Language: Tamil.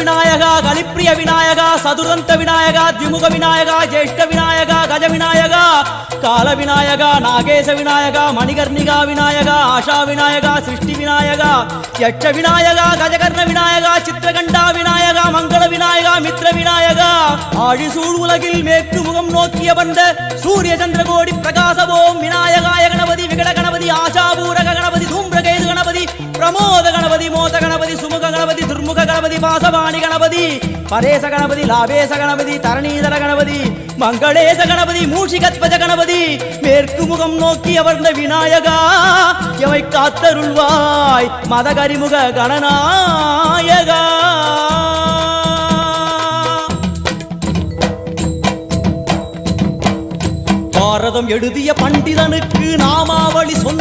விநாயகா கலிப்பிரிய விநாயகா சதுரந்த விநாயகா திமுக விநாயகா ஜேஷ்ட விநாயகா கஜ விநாயகா கால விநாயகா நாகேச விநாயகா மணிகர்ணிகா விநாயகா ஆஷா விநாயகா சிருஷ்டி விநாயகா யட்ச விநாயகா கஜகர்ண விநாயகா சித்திரகண்டா விநாயகா மங்கள விநாயகா மித்ர விநாயகா ஆழிசூழ் உலகில் மேற்கு முகம் நோக்கிய வந்த சூரிய சந்திரகோடி பிரகாசவோம் விநாயகாய கணபதி விகட கணபதி ஆசாபூரக கணபதி தூம்பிரகேது கணபதி பிரமோத கணபதி மோத கணபதி சுமுக கணபதி துர்முக கணபதி வாசவாணி கணபதி பரேச கணபதி லாபேச கணபதி தரணீதர கணபதி மங்களேச கணபதி மூஷிகத்வஜ கணபதி மேற்கு முகம் நோக்கி அமர்ந்த விநாயகா எவை காத்தருள்வாய் மதகரிமுக கணநாயகா. பாரதம் எழுதிய பண்டிதனுக்கு நாமாவளி சொன்ன